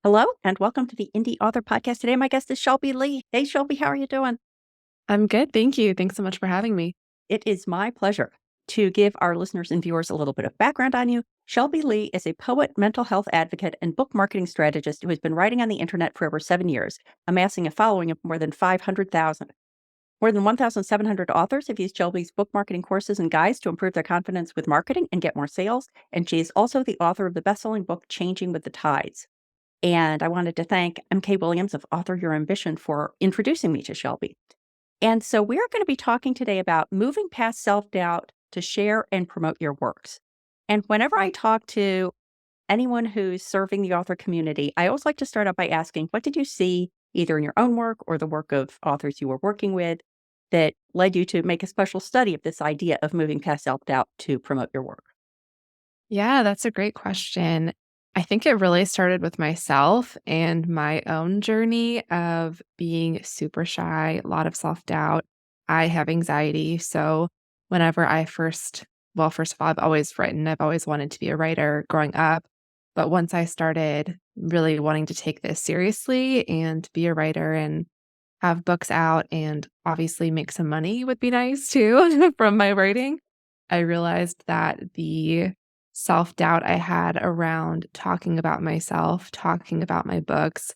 Hello and welcome to the Indy Author Podcast. Today, my guest is Shelby Leigh. Hey, Shelby, how are you doing? I'm good, thank you. Thanks so much for having me. It is my pleasure to give our listeners and viewers a little bit of background on you. Shelby Leigh is a poet, mental health advocate, and book marketing strategist who has been writing on the internet for over 7 years, amassing a following of more than 500,000. More than 1,700 authors have used Shelby's book marketing courses and guides to improve their confidence with marketing and get more sales. And she is also the author of the best-selling book, Changing with the Tides. And I wanted to thank MK Williams of Author Your Ambition for introducing me to Shelby. And so we're going to be talking today about moving past self-doubt to share and promote your works. And whenever I talk to anyone who's serving the author community, I always like to start out by asking, what did you see either in your own work or the work of authors you were working with that led you to make a special study of this idea of moving past self-doubt to promote your work? Yeah, that's a great question. I think it really started with myself and my own journey of being super shy, a lot of self-doubt. I have anxiety, so whenever first of all, I've always written, I've always wanted to be a writer growing up, but once I started really wanting to take this seriously and be a writer and have books out and obviously make some money would be nice too from my writing, I realized that the self-doubt I had around talking about myself, talking about my books,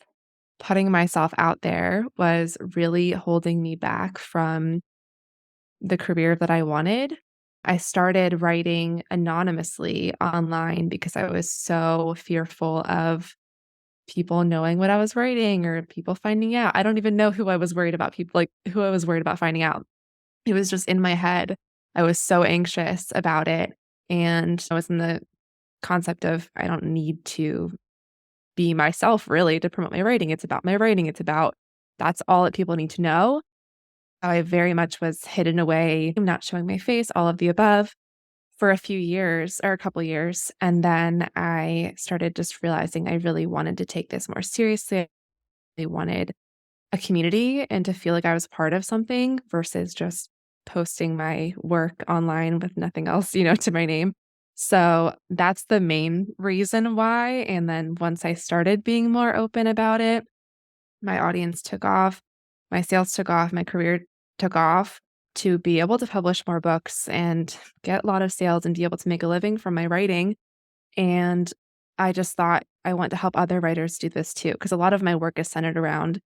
putting myself out there was really holding me back from the career that I wanted. I started writing anonymously online because I was so fearful of people knowing what I was writing or people finding out. I don't even know who I was worried about who I was worried about finding out. It was just in my head. I was so anxious about it, and I was in the concept of I don't need to be myself really to promote my writing. It's about my writing. It's about that's all that people need to know. I very much was hidden away, not showing my face, all of the above for a few years or a couple years. And then I started just realizing I really wanted to take this more seriously. I wanted a community and to feel like I was part of something versus just posting my work online with nothing else, to my name. So that's the main reason why. And then once I started being more open about it, my audience took off, my sales took off, my career took off to be able to publish more books and get a lot of sales and be able to make a living from my writing. And I just thought I want to help other writers do this too, because a lot of my work is centered around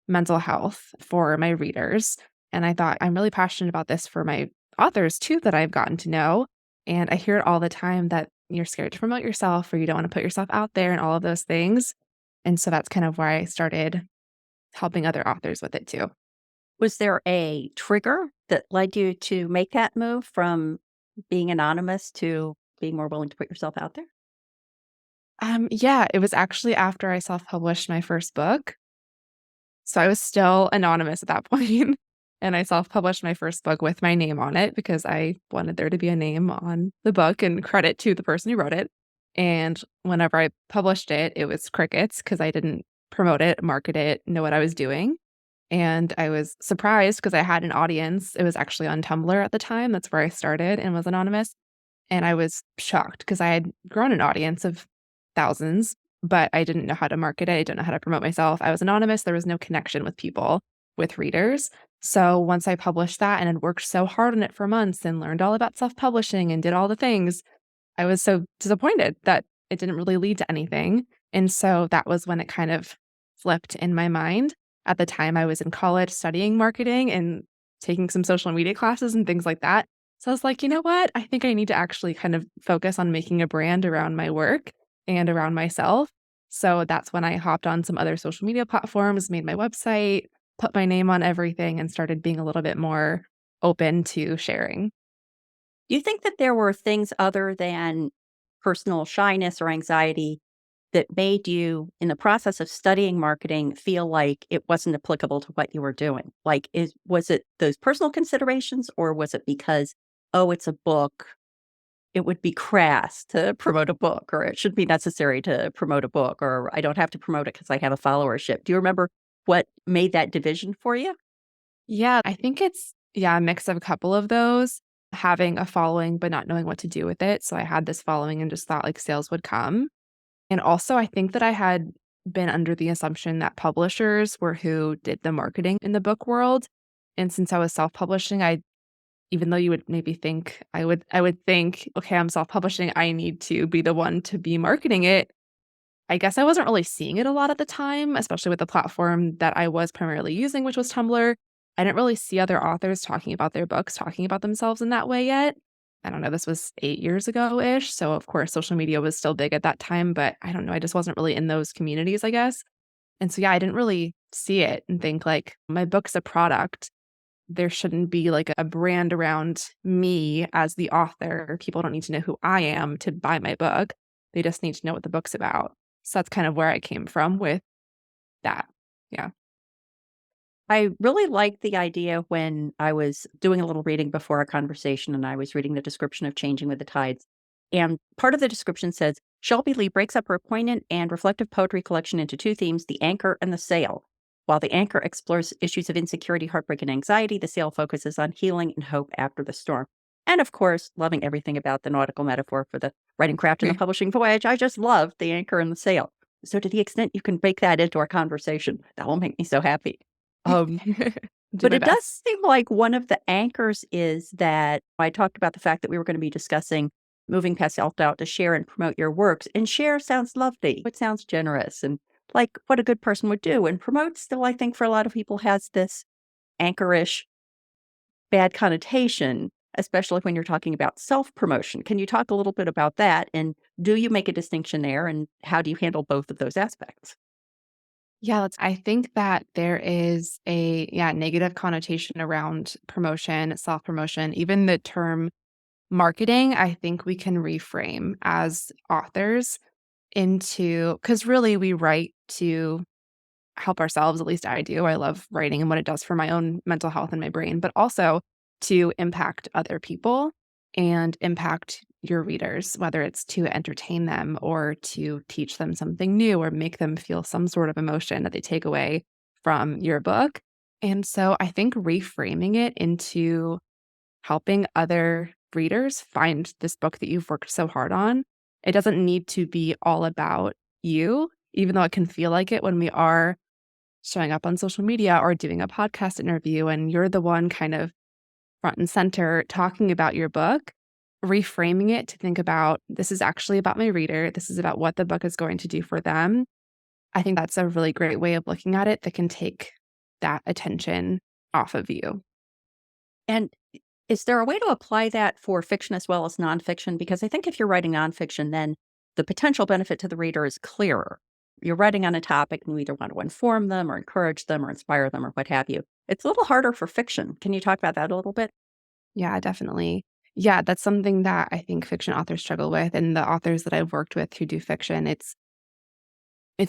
mental health for my readers. And I thought I'm really passionate about this for my authors too, that I've gotten to know. And I hear it all the time that you're scared to promote yourself or you don't want to put yourself out there and all of those things. And so that's kind of why I started helping other authors with it too. Was there a trigger that led you to make that move from being anonymous to being more willing to put yourself out there? Yeah, it was actually after I self-published my first book. So I was still anonymous at that point, and I self-published my first book with my name on it because I wanted there to be a name on the book and credit to the person who wrote it. And whenever I published it, it was crickets because I didn't promote it, market it, know what I was doing. And I was surprised because I had an audience. It was actually on Tumblr at the time. That's where I started and was anonymous. And I was shocked because I had grown an audience of thousands, but I didn't know how to market it. I didn't know how to promote myself. I was anonymous. There was no connection with people, with readers. So once I published that and had worked so hard on it for months and learned all about self-publishing and did all the things, I was so disappointed that it didn't really lead to anything. And so that was when it kind of flipped in my mind. At the time, I was in college studying marketing and taking some social media classes and things like that. So I was like, you know what? I think I need to actually kind of focus on making a brand around my work and around myself. So that's when I hopped on some other social media platforms, made my website, put my name on everything, and started being a little bit more open to sharing. Do you think that there were things other than personal shyness or anxiety that made you, in the process of studying marketing, feel like it wasn't applicable to what you were doing? Like, was it those personal considerations, or was it because, oh, it's a book, it would be crass to promote a book, or it shouldn't be necessary to promote a book, or I don't have to promote it because I have a followership? Do you remember what made that division for you? Yeah, I think it's a mix of a couple of those, having a following but not knowing what to do with it. So I had this following and just thought like sales would come. And also I think that I had been under the assumption that publishers were who did the marketing in the book world. And since I was self-publishing, I even though you would maybe think I would think, okay, I'm self-publishing, I need to be the one to be marketing it. I guess I wasn't really seeing it a lot at the time, especially with the platform that I was primarily using, which was Tumblr. I didn't really see other authors talking about their books, talking about themselves in that way yet. I don't know, this was 8 years ago-ish, so of course social media was still big at that time, but I don't know, I just wasn't really in those communities, I guess. And so, yeah, I didn't really see it and think like, my book's a product. There shouldn't be like a brand around me as the author. People don't need to know who I am to buy my book. They just need to know what the book's about. So that's kind of where I came from with that. Yeah. I really liked the idea when I was doing a little reading before our conversation and I was reading the description of Changing with the Tides. And part of the description says Shelby Leigh breaks up her poignant and reflective poetry collection into two themes, the anchor and the sail. While the anchor explores issues of insecurity, heartbreak, and anxiety, the sail focuses on healing and hope after the storm. And of course, loving everything about the nautical metaphor for the writing craft and the publishing voyage, I just love the anchor and the sail. So, to the extent you can bake that into our conversation, that will make me so happy. Um, Do but my it does best. seem like one of the anchors is that I talked about the fact that we were going to be discussing moving past self-doubt to share and promote your works. And share sounds lovely. It sounds generous and like what a good person would do. And promote still, I think, for a lot of people has this anchorish bad connotation, especially when you're talking about self-promotion. Can you talk a little bit about that? And do you make a distinction there? And how do you handle both of those aspects? Yeah, I think that there is a negative connotation around promotion, self-promotion, even the term marketing, I think we can reframe as authors into because really we write to help ourselves, at least I do. I love writing and what it does for my own mental health and my brain, but also to impact other people and impact your readers, whether it's to entertain them or to teach them something new or make them feel some sort of emotion that they take away from your book. And so I think reframing it into helping other readers find this book that you've worked so hard on. It doesn't need to be all about you, even though it can feel like it when we are showing up on social media or doing a podcast interview and you're the one kind of front and center talking about your book, reframing it to think about this is actually about my reader. This is about what the book is going to do for them. I think that's a really great way of looking at it that can take that attention off of you. And is there a way to apply that for fiction as well as nonfiction? Because I think if you're writing nonfiction, then the potential benefit to the reader is clearer. You're writing on a topic and you either want to inform them or encourage them or inspire them or what have you. It's a little harder for fiction. Can you talk about that a little bit? Yeah, definitely. Yeah, that's something that I think fiction authors struggle with, and the authors that I've worked with who do fiction, it's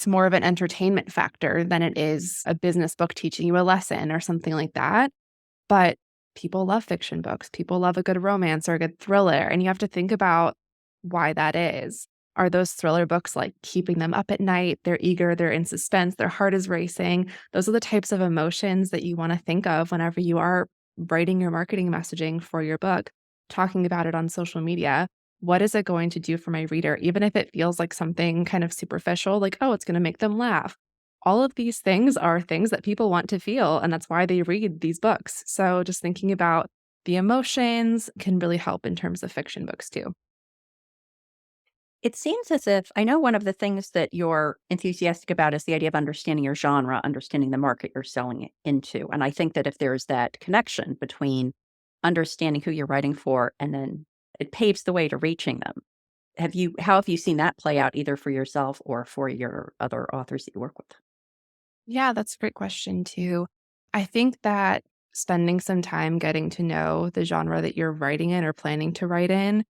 more of an entertainment factor than it is a business book teaching you a lesson or something like that. But people love fiction books. People love a good romance or a good thriller, and you have to think about why that is. Are those thriller books like keeping them up at night? They're eager, they're in suspense, their heart is racing. Those are the types of emotions that you want to think of whenever you are writing your marketing messaging for your book, talking about it on social media. What is it going to do for my reader? Even if it feels like something kind of superficial, like, oh, it's going to make them laugh. All of these things are things that people want to feel, and that's why they read these books. So just thinking about the emotions can really help in terms of fiction books too. It seems as if I know one of the things that you're enthusiastic about is the idea of understanding your genre, understanding the market you're selling it into. And I think that if there's that connection between understanding who you're writing for and then it paves the way to reaching them. How have you seen that play out either for yourself or for your other authors that you work with? Yeah, that's a great question too. I think that spending some time getting to know the genre that you're writing in or planning to write in,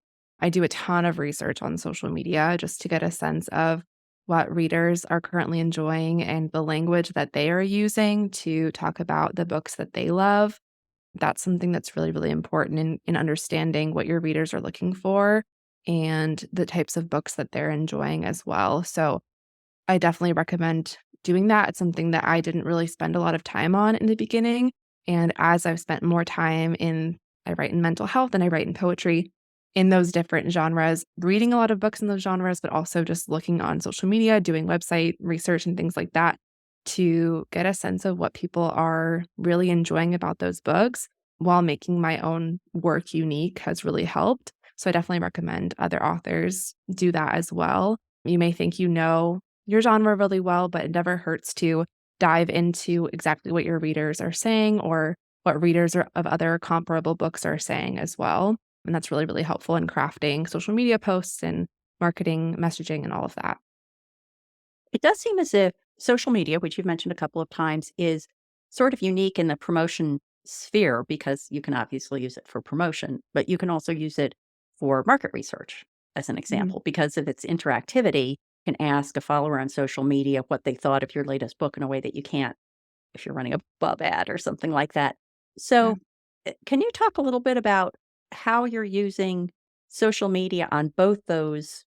I do a ton of research on social media just to get a sense of what readers are currently enjoying and the language that they are using to talk about the books that they love. That's something that's really, really important in understanding what your readers are looking for and the types of books that they're enjoying as well. So I definitely recommend doing that. It's something that I didn't really spend a lot of time on in the beginning. And as I've spent more time I write in mental health and I write in poetry, in those different genres, reading a lot of books in those genres, but also just looking on social media, doing website research and things like that to get a sense of what people are really enjoying about those books while making my own work unique has really helped. So I definitely recommend other authors do that as well. You may think you know your genre really well, but it never hurts to dive into exactly what your readers are saying or what readers of other comparable books are saying as well. And that's really, really helpful in crafting social media posts and marketing, messaging, and all of that. It does seem as if social media, which you've mentioned a couple of times, is sort of unique in the promotion sphere because you can obviously use it for promotion, but you can also use it for market research, as an Mhm. example, because of its interactivity. You can ask a follower on social media what they thought of your latest book in a way that you can't if you're running a pub ad or something like that. Yeah. So, can you talk a little bit about how you're using social media on both those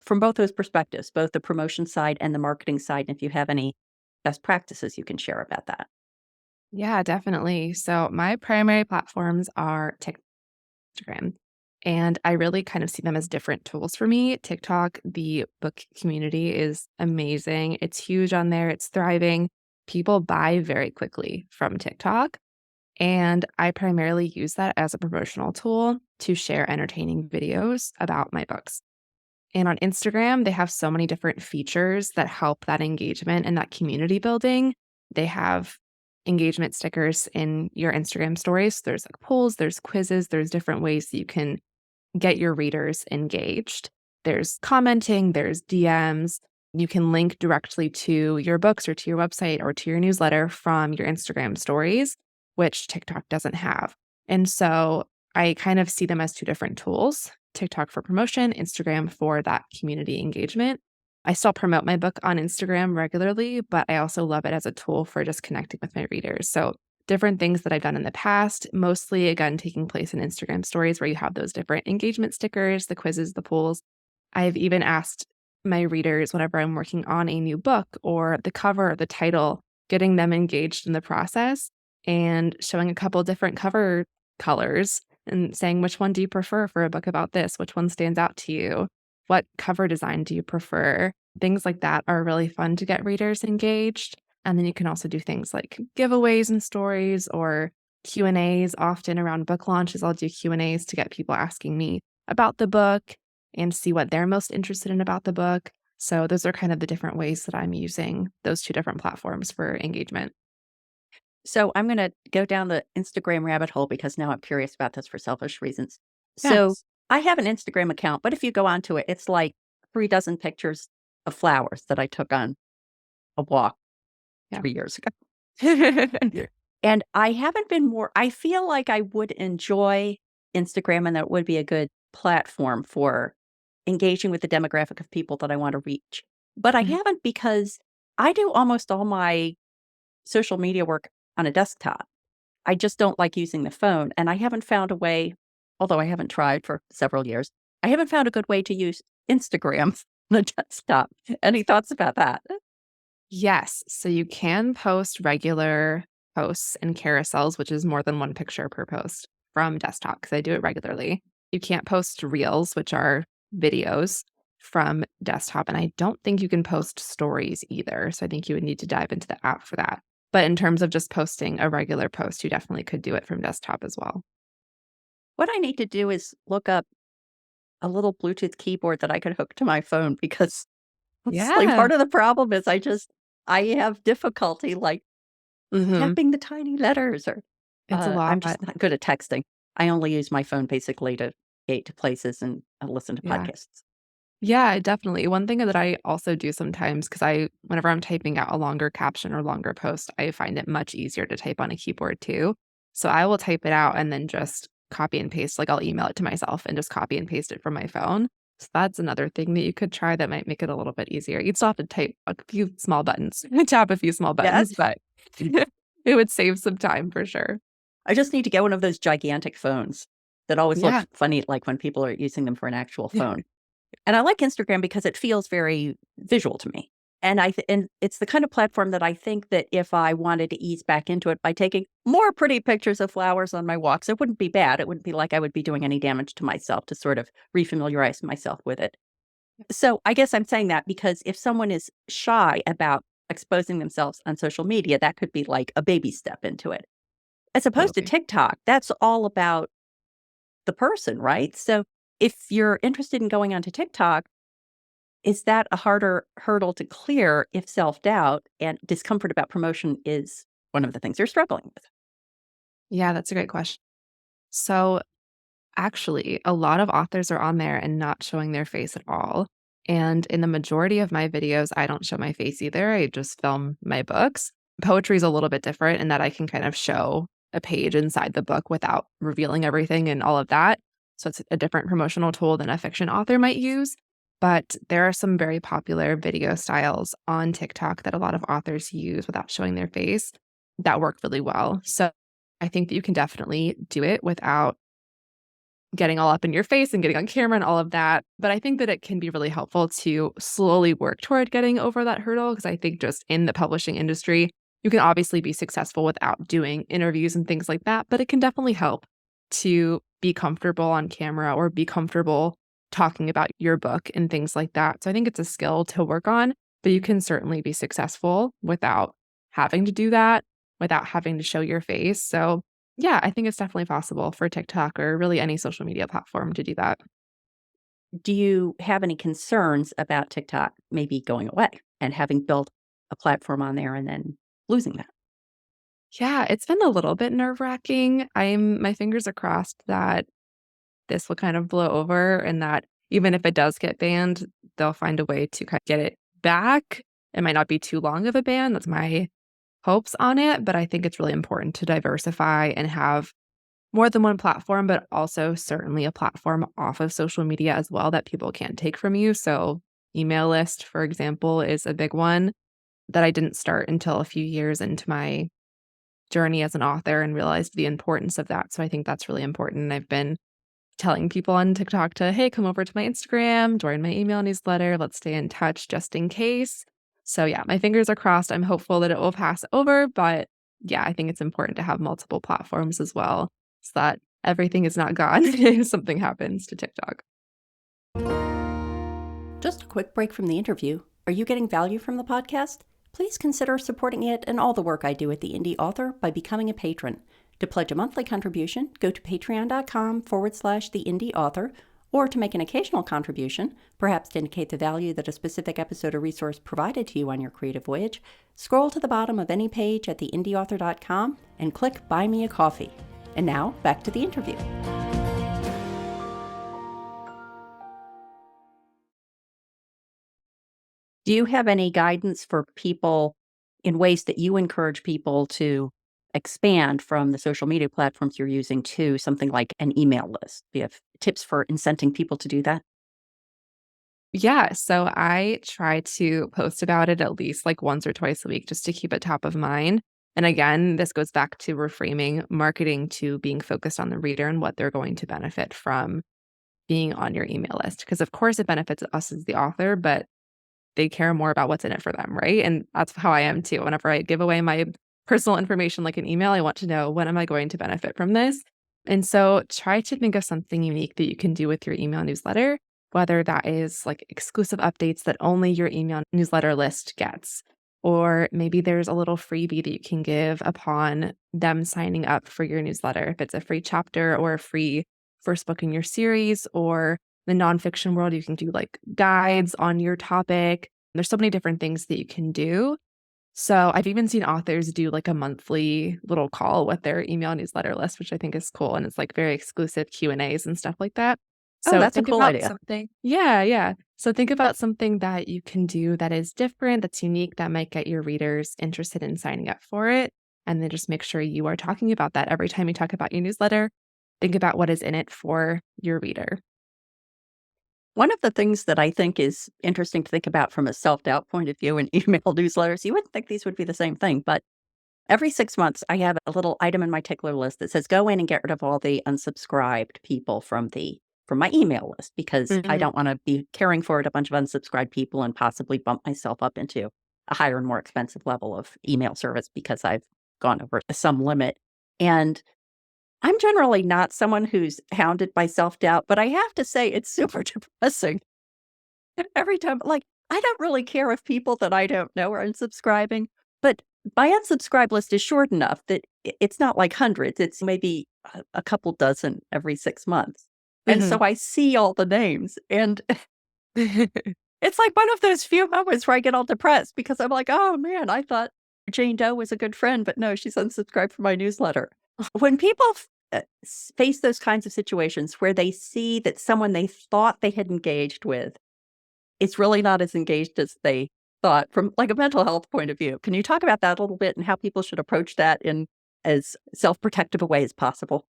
from both those perspectives, both the promotion side and the marketing side, and if you have any best practices you can share about that? Yeah, definitely. So my primary platforms are TikTok, Instagram, and I really kind of see them as different tools for me. TikTok, the book community is amazing. It's huge on there. It's thriving. People buy very quickly from TikTok. And I primarily use that as a promotional tool to share entertaining videos about my books. And on Instagram, they have so many different features that help that engagement and that community building. They have engagement stickers in your Instagram stories. There's like polls, there's quizzes, there's different ways that you can get your readers engaged. There's commenting, there's DMs. You can link directly to your books or to your website or to your newsletter from your Instagram stories, which TikTok doesn't have. And so I kind of see them as two different tools: TikTok for promotion, Instagram for that community engagement. I still promote my book on Instagram regularly, but I also love it as a tool for just connecting with my readers. So different things that I've done in the past, mostly again taking place in Instagram stories where you have those different engagement stickers, the quizzes, the polls. I've even asked my readers whenever I'm working on a new book or the cover or the title, getting them engaged in the process and showing a couple different cover colors and saying, which one do you prefer for a book about this? Which one stands out to you? What cover design do you prefer? Things like that are really fun to get readers engaged. And then you can also do things like giveaways and stories or Q&As. Often around book launches, I'll do Q&As to get people asking me about the book and see what they're most interested in about the book. So those are kind of the different ways that I'm using those two different platforms for engagement. So, I'm gonna go down the Instagram rabbit hole because now I'm curious about this for selfish reasons. So, Yes. I have an Instagram account, but if you go onto it, it's like 3 dozen pictures of flowers that I took on a walk Yeah. 3 years ago. Yeah. And I haven't been more I feel like I would enjoy Instagram and that would be a good platform for engaging with the demographic of people that I want to reach. But I Mhm. haven't because I do almost all my social media work on a desktop. I just don't like using the phone, and I haven't found a way, although I haven't tried for several years, I haven't found a good way to use Instagram on a desktop. Any thoughts about that? Yes. So you can post regular posts and carousels, which is more than one picture per post from desktop because I do it regularly. You can't post reels, which are videos from desktop. And I don't think you can post stories either. So I think you would need to dive into the app for that. But in terms of just posting a regular post, you definitely could do it from desktop as well. What I need to do is look up a little Bluetooth keyboard that I could hook to my phone because it's like Yeah. part of the problem is I have difficulty, like, Hmm. tapping the tiny letters or, It's a I'm lot. just not good at texting. I only use my phone basically to gate to places and, listen to Yeah. podcasts. Yeah, definitely. One thing that I also do sometimes, because whenever I'm typing out a longer caption or longer post, I find it much easier to type on a keyboard too. So I will type it out and then just copy and paste. Like I'll email it to myself and just copy and paste it from my phone. So that's another thing that you could try that might make it a little bit easier. You'd still have to type a few small buttons, tap a few small Yes. buttons, but it would save some time for sure. I just need to get one of those gigantic phones that always look Yeah. funny, like, when people are using them for an actual Yeah. phone. And I like Instagram because it feels very visual to me. And it's the kind of platform that I think that if I wanted to ease back into it by taking more pretty pictures of flowers on my walks, it wouldn't be bad. It wouldn't be like I would be doing any damage to myself to sort of refamiliarize myself with it. So I guess I'm saying that because if someone is shy about exposing themselves on social media, that could be like a baby step into it. As opposed to Totally. TikTok, that's all about the person, right? So if you're interested in going onto TikTok, is that a harder hurdle to clear if self-doubt and discomfort about promotion is one of the things you're struggling with? Yeah, that's a great question. So, actually, a lot of authors are on there and not showing their face at all. And in the majority of my videos, I don't show my face either. I just film my books. Poetry is a little bit different in that I can kind of show a page inside the book without revealing everything and all of that. So it's a different promotional tool than a fiction author might use. But there are some very popular video styles on TikTok that a lot of authors use without showing their face that work really well. So I think that you can definitely do it without getting all up in your face and getting on camera and all of that. But I think that it can be really helpful to slowly work toward getting over that hurdle because I think just in the publishing industry, you can obviously be successful without doing interviews and things like that, but it can definitely help to be comfortable on camera or be comfortable talking about your book and things like that. So I think it's a skill to work on, but you can certainly be successful without having to do that, without having to show your face. So yeah, I think it's definitely possible for TikTok or really any social media platform to do that. Do you have any concerns about TikTok maybe going away and having built a platform on there and then losing that? Yeah, it's been a little bit nerve-wracking. My fingers are crossed that this will kind of blow over and that even if it does get banned, they'll find a way to kind of get it back. It might not be too long of a ban. That's my hopes on it, but I think it's really important to diversify and have more than one platform, but also certainly a platform off of social media as well that people can't take from you. So, email list, for example, is a big one that I didn't start until a few years into my journey as an author and realized the importance of that. So, I think that's really important. I've been telling people on TikTok to, hey, come over to my Instagram, join my email newsletter. Let's stay in touch just in case. So, yeah, my fingers are crossed. I'm hopeful that it will pass over. But yeah, I think it's important to have multiple platforms as well so that everything is not gone if something happens to TikTok. Just a quick break from the interview. Are you getting value from the podcast? Please consider supporting it and all the work I do at the Indy Author by becoming a patron. To pledge a monthly contribution, go to patreon.com/the Indy Author, or to make an occasional contribution, perhaps to indicate the value that a specific episode or resource provided to you on your creative voyage, scroll to the bottom of any page at theindyauthor.com and click Buy Me a Coffee. And now, back to the interview. Do you have any guidance for people in ways that you encourage people to expand from the social media platforms you're using to something like an email list? Do you have tips for incenting people to do that? Yeah, so I try to post about it at least like once or twice a week just to keep it top of mind. And again, this goes back to reframing marketing to being focused on the reader and what they're going to benefit from being on your email list. Because, of course, it benefits us as the author, but they care more about what's in it for them, right? And that's how I am too. Whenever I give away my personal information like an email, I want to know when am I going to benefit from this? And so try to think of something unique that you can do with your email newsletter, whether that is like exclusive updates that only your email newsletter list gets. Or maybe there's a little freebie that you can give upon them signing up for your newsletter. If it's a free chapter or a free first book in your series, or the nonfiction world, you can do like guides on your topic. There's so many different things that you can do. So I've even seen authors do like a monthly little call with their email newsletter list, which I think is cool. And it's like very exclusive Q&As and stuff like that. Oh, So that's a think cool about idea. something. Yeah, yeah. So think about something that you can do that is different, that's unique, that might get your readers interested in signing up for it. And then just make sure you are talking about that every time you talk about your newsletter. Think about what is in it for your reader. One of the things that I think is interesting to think about from a self-doubt point of view in email newsletters, you wouldn't think these would be the same thing, but every 6 months, I have a little item in my tickler list that says, "Go in and get rid of all the unsubscribed people from the from my email list because I Mhm. don't want to be carrying forward a bunch of unsubscribed people and possibly bump myself up into a higher and more expensive level of email service because I've gone over some limit. And I'm generally not someone who's hounded by self doubt, but I have to say it's super depressing every time. Like, I don't really care if people that I don't know are unsubscribing, but my unsubscribe list is short enough that it's not like hundreds. It's maybe a couple dozen every 6 months. And so Mhm. I see all the names, and it's like one of those few moments where I get all depressed because I'm like, oh man, I thought Jane Doe was a good friend, but no, she's unsubscribed from my newsletter. When people face those kinds of situations where they see that someone they thought they had engaged with is really not as engaged as they thought from like a mental health point of view, can you talk about that a little bit and how people should approach that in as self-protective a way as possible?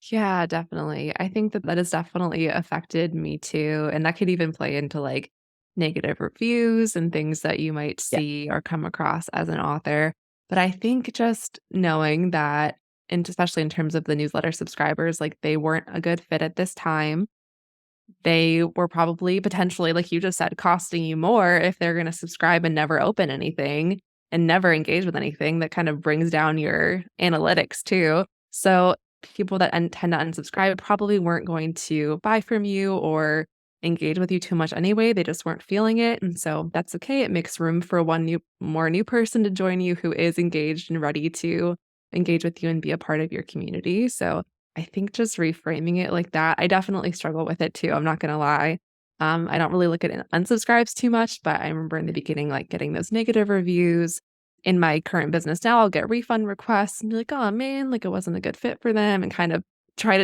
Yeah, definitely. I think that that has definitely affected me too, and that could even play into, like, negative reviews and things that you might Yeah. see or come across as an author. But I think just knowing that and especially in terms of the newsletter subscribers, like, they weren't a good fit at this time. They were probably potentially, like you just said, costing you more if they're gonna subscribe and never open anything and never engage with anything. That kind of brings down your analytics too. So, people that tend to unsubscribe probably weren't going to buy from you or engage with you too much anyway. They just weren't feeling it, and so that's okay. It makes room for one new person to join you who is engaged and ready to engage with you and be a part of your community. So, I think just reframing it like that, I definitely struggle with it too, I'm not gonna lie. I don't really look at unsubscribes too much, but I remember in the beginning, like, getting those negative reviews. In my current business now, I'll get refund requests and be like, "Oh, man, like, it wasn't a good fit for them," and kind of try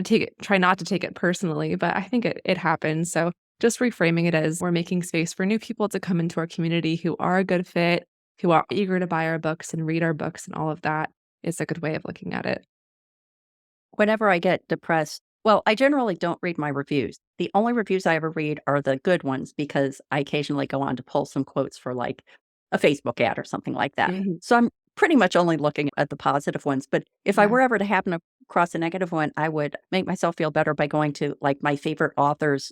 not to take it personally, but I think it happens, so just reframing it as we're making space for new people to come into our community who are a good fit, who are eager to buy our books and read our books and all of that is a good way of looking at it. Whenever I get depressed, well, I generally don't read my reviews. The only reviews I ever read are the good ones because I occasionally go on to pull some quotes for like a Facebook ad or something like that. Mhm. So I'm pretty much only looking at the positive ones. But if I Yeah. were ever to happen across a negative one, I would make myself feel better by going to like my favorite author's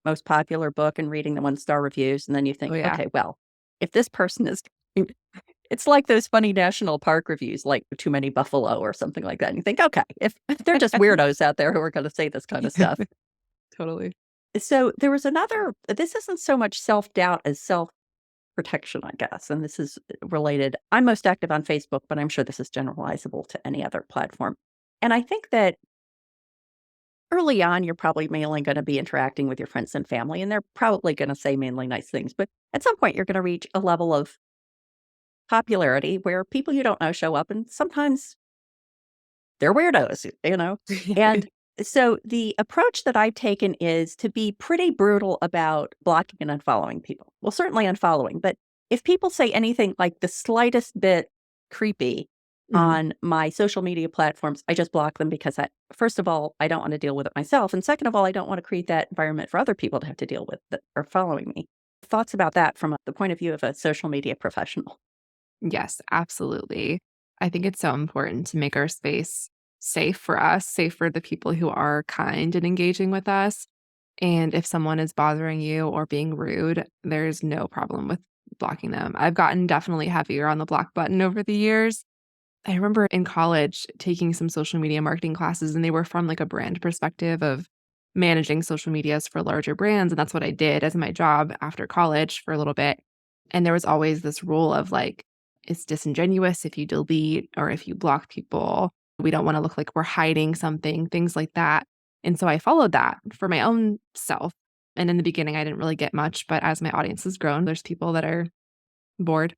most popular book and reading the 1-star reviews. And then you Oh, think, yeah. okay, well, if this person is it's like those funny national park reviews, like Too Many Buffalo or something like that, and you think, "Okay, if they're just weirdos out there who are gonna say this kinda stuff." Totally. So, there was another this isn't so much self-doubt as self-protection, I guess, and this is related. I'm most active on Facebook, but I'm sure this is generalizable to any other platform. And I think that early on, you're probably mainly gonna be interacting with your friends and family, and they're probably gonna say mainly nice things, but at some point, you're gonna reach a level of popularity where people you don't know show up, and sometimes they're weirdos, you know? And so the approach that I've taken is to be pretty brutal about blocking and unfollowing people. Well, certainly unfollowing, but if people say anything like the slightest bit creepy Mhm. on my social media platforms, I just block them because first of all, I don't want to deal with it myself. And second of all, I don't want to create that environment for other people to have to deal with that are following me. Thoughts about that from the point of view of a social media professional? Yes, absolutely. I think it's so important to make our space safe for us, safe for the people who are kind and engaging with us. And if someone is bothering you or being rude, there's no problem with blocking them. I've gotten definitely heavier on the block button over the years. I remember in college taking some social media marketing classes, and they were from like a brand perspective of managing social medias for larger brands. And that's what I did as my job after college for a little bit. And there was always this rule of like, it's disingenuous if you delete or if you block people. We don't want to look like we're hiding something, things like that. And so I followed that for my own self. And in the beginning, I didn't really get much, but as my audience has grown, there's people that are bored.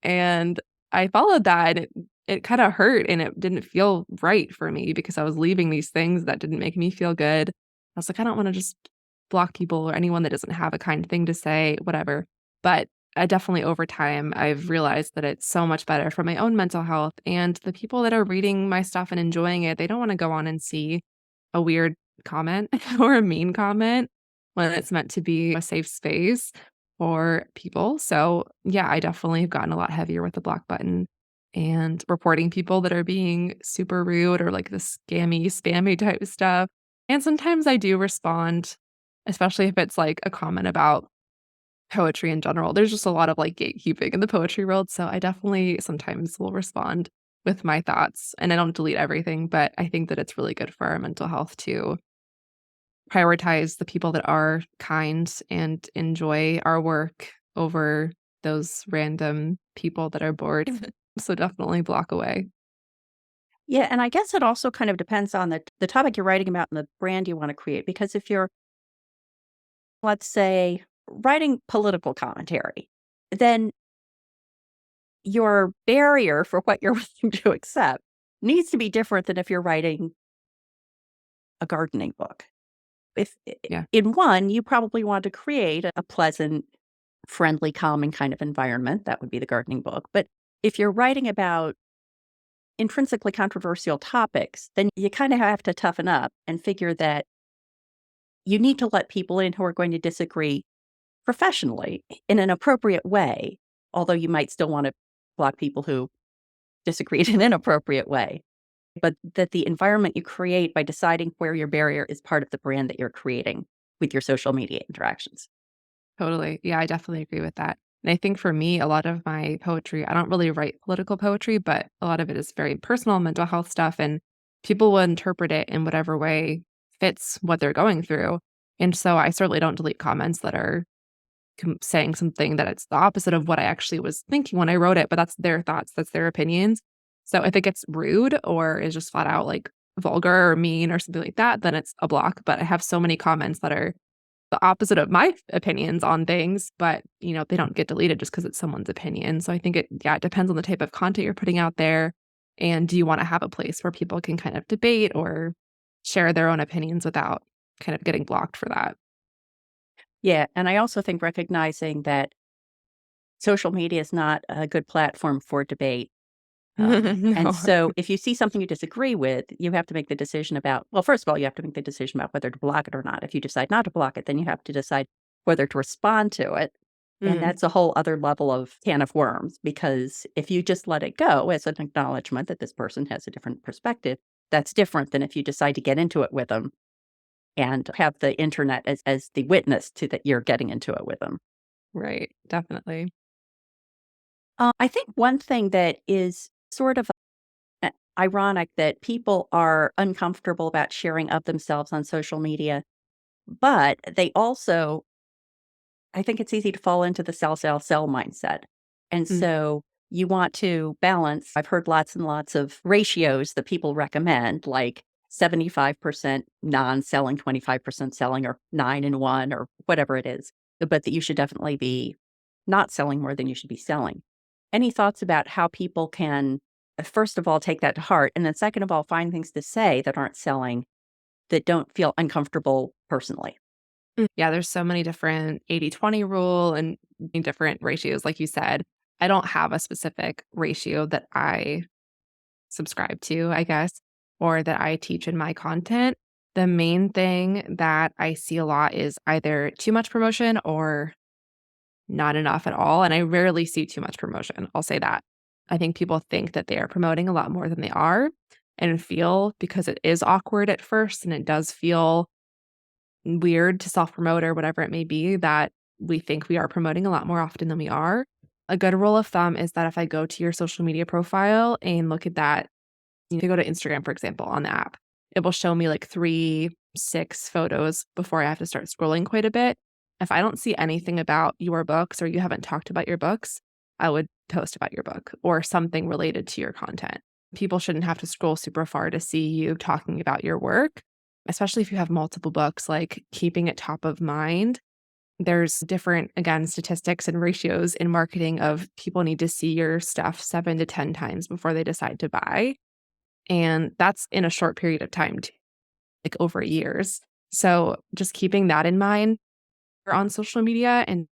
And I followed that, and it kinda hurt, and it didn't feel right for me because I was leaving these things that didn't make me feel good. I was like, "I don't wanna just block people or anyone that doesn't have a kind thing to say, whatever." But I definitely over time, I've realized that it's so much better for my own mental health, and the people that are reading my stuff and enjoying it, they don't wanna go on and see a weird comment or a mean comment when it's meant to be a safe space for people. So, yeah, I definitely have gotten a lot heavier with the block button and reporting people that are being super rude or like the scammy, spammy type stuff. And sometimes I do respond, especially if it's like a comment about poetry in general. There's just a lot of like gatekeeping in the poetry world. So I definitely sometimes will respond with my thoughts and I don't delete everything, but I think that it's really good for our mental health to prioritize the people that are kind and enjoy our work over those random people that are bored. So definitely block away. Yeah, and I guess it also kind of depends on the topic you're writing about and the brand you wanna create, because if you're, let's say, writing political commentary, then your barrier for what you're willing to accept needs to be different than if you're writing a gardening book. If Yeah, in one, you probably want to create a pleasant, friendly, calming kind of environment, that would be the gardening book, but if you're writing about intrinsically controversial topics, then you kinda have to toughen up and figure that you need to let people in who are going to disagree professionally in an appropriate way, although you might still wanna block people who disagree in an inappropriate way. But that the environment you create by deciding where your barrier is part of the brand that you're creating with your social media interactions. totally. Yeah, I definitely agree with that. And I think for me, a lot of my poetry, I don't really write political poetry, but a lot of it is very personal mental health stuff. And people will interpret it in whatever way fits what they're going through. And so I certainly don't delete comments that are saying something that it's the opposite of what I actually was thinking when I wrote it, but that's their thoughts, that's their opinions. So if it gets rude or is just flat out like vulgar or mean or something like that, then it's a block. But I have so many comments that are the opposite of my opinions on things, but they don't get deleted just because it's someone's opinion. So I think it depends on the type of content you're putting out there. And do you want to have a place where people can kind of debate or share their own opinions without kind of getting blocked for that? Yeah, and I also think recognizing that social media is not a good platform for debate. And No. so if you see something you disagree with, you have to make the decision about, well, first of all, you have to make the decision about whether to block it or not. If you decide not to block it, then you have to decide whether to respond to it. And Mhm. that's a whole other level of can of worms, because if you just let it go as an acknowledgement that this person has a different perspective, that's different than if you decide to get into it with them and have the internet as the witness to that you're getting into it with them. Right, definitely. I think one thing that is sort of ironic that people are uncomfortable about sharing of themselves on social media, but they also, I think it's easy to fall into the sell, sell, sell mindset. And Mm, so you want to balance. I've heard lots and lots of ratios that people recommend, like 75% non selling, 25% selling, or 9 and 1, or whatever it is, but that you should definitely be not selling more than you should be selling. Any thoughts about how people can, first of all, take that to heart? And then, second of all, find things to say that aren't selling, that don't feel uncomfortable personally? Yeah, there's so many different 80/20 rule and different ratios, like you said. I don't have a specific ratio that I subscribe to, I guess, or that I teach in my content. The main thing that I see a lot is either too much promotion or not enough at all, and I rarely see too much promotion, I'll say that. I think people think that they are promoting a lot more than they are and feel because it is awkward at first and it does feel weird to self-promote or whatever it may be that we think we are promoting a lot more often than we are. A good rule of thumb is that if I go to your social media profile and look at that, if you go to Instagram, for example, on the app, it will show me like 3, 6 photos before I have to start scrolling quite a bit. If I don't see anything about your books or you haven't talked about your books, I would post about your book or something related to your content. People shouldn't have to scroll super far to see you talking about your work, especially if you have multiple books, like keeping it top of mind. There's different, again, statistics and ratios in marketing of people need to see your stuff 7 to 10 times before they decide to buy. And that's in a short period of time, too, like over years. So just keeping that in mind on social media and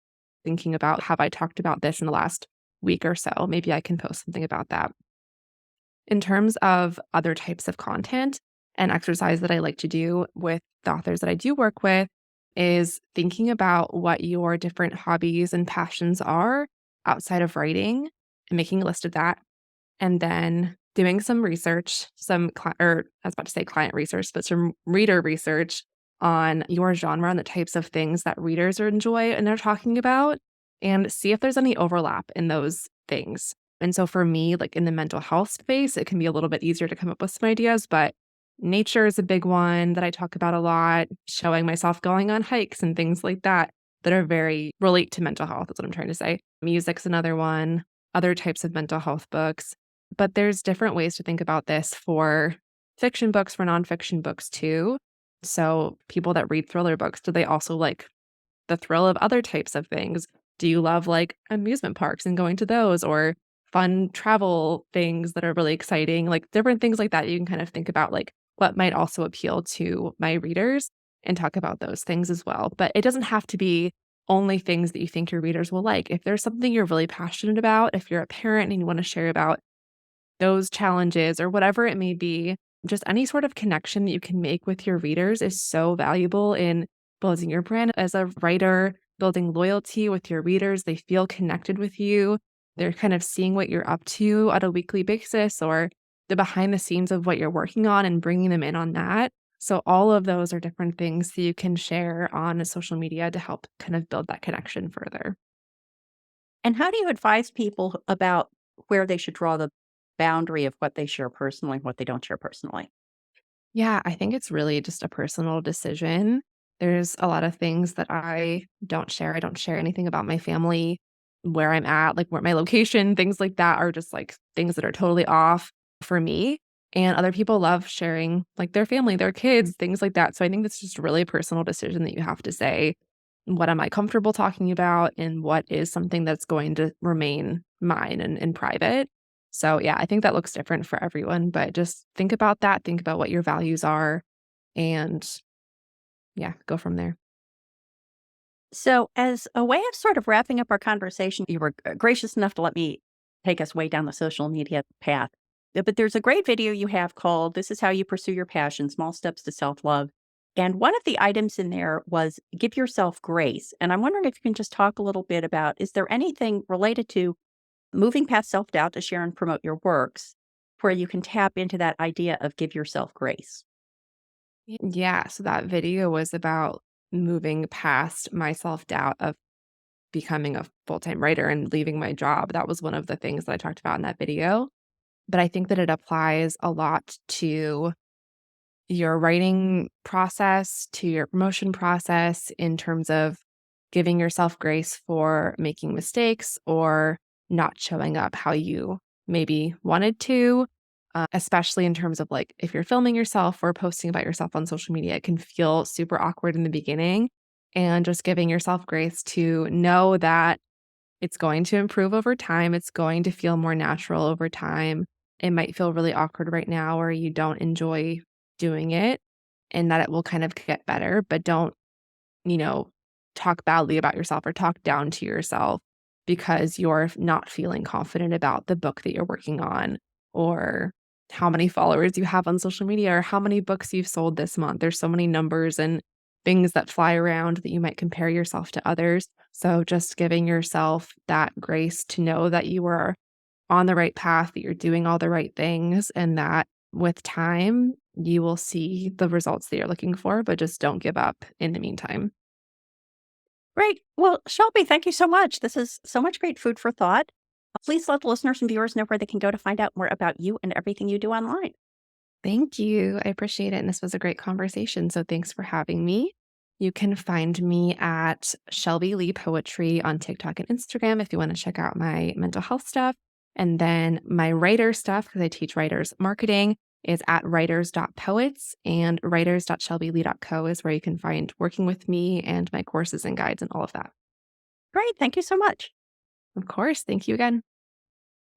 thinking about, have I talked about this in the last week or so? Maybe I can post something about that. In terms of other types of content and exercise that I like to do with the authors that I do work with is thinking about what your different hobbies and passions are outside of writing and making a list of that. And then doing some research, or I was about to say client research, but some reader research on your genre and the types of things that readers enjoy and they're talking about, and see if there's any overlap in those things. And so for me, like in the mental health space, it can be a little bit easier to come up with some ideas, but nature is a big one that I talk about a lot, showing myself going on hikes and things like that are very relate to mental health. That's what I'm trying to say. Music's another one, other types of mental health books. But there's different ways to think about this for fiction books, for nonfiction books too. So people that read thriller books, do they also like the thrill of other types of things? Do you love like amusement parks and going to those, or fun travel things that are really exciting? Like different things like that. You can kind of think about like what might also appeal to my readers and talk about those things as well. But it doesn't have to be only things that you think your readers will like. If there's something you're really passionate about, if you're a parent and you want to share about those challenges or whatever it may be, just any sort of connection that you can make with your readers is so valuable in building your brand as a writer, building loyalty with your readers. They feel connected with you. They're kind of seeing what you're up to on a weekly basis or the behind the scenes of what you're working on and bringing them in on that. So all of those are different things that you can share on social media to help kind of build that connection further. And how do you advise people about where they should draw the boundary of what they share personally and what they don't share personally? Yeah, I think it's really just a personal decision. There's a lot of things that I don't share. I don't share anything about my family, where I'm at, like where my location, things like that are just like things that are totally off for me. And other people love sharing like their family, their kids, things like that. So I think that's just really a personal decision that you have to say, what am I comfortable talking about and what is something that's going to remain mine and private. So, yeah, I think that looks different for everyone, but just think about that, think about what your values are, and yeah, go from there. So, as a way of sort of wrapping up our conversation, you were gracious enough to let me take us way down the social media path. But there's a great video you have called This is How You Pursue Your Passion Small Steps to Self Love. And one of the items in there was give yourself grace. And I'm wondering if you can just talk a little bit about is there anything related to moving past self doubt to share and promote your works where you can tap into that idea of give yourself grace? Yeah, so that video was about moving past my self-doubt of becoming a full-time writer and leaving my job. That was one of the things that I talked about in that video. But I think that it applies a lot to your writing process, to your promotion process in terms of giving yourself grace for making mistakes or not showing up how you maybe wanted to, especially in terms of like if you're filming yourself or posting about yourself on social media, it can feel super awkward in the beginning. And just giving yourself grace to know that it's going to improve over time. It's going to feel more natural over time. It might feel really awkward right now or you don't enjoy doing it and that it will kind of get better, but don't, you know, talk badly about yourself or talk down to yourself because you're not feeling confident about the book that you're working on or how many followers you have on social media or how many books you've sold this month. There's so many numbers and things that fly around that you might compare yourself to others. So just giving yourself that grace to know that you are on the right path, that you're doing all the right things, and that with time, you will see the results that you're looking for, but just don't give up in the meantime. Great. Well, Shelby, thank you so much. This is so much great food for thought. Please let the listeners and viewers know where they can go to find out more about you and everything you do online. Thank you. I appreciate it. And this was a great conversation. So thanks for having me. You can find me at Shelby Leigh Poetry on TikTok and Instagram if you want to check out my mental health stuff. And then my writer stuff, because I teach writers marketing, is at writers.poets and writers.shelbyleigh.co is where you can find working with me and my courses and guides and all of that. Great. Thank you so much. Of course. Thank you again.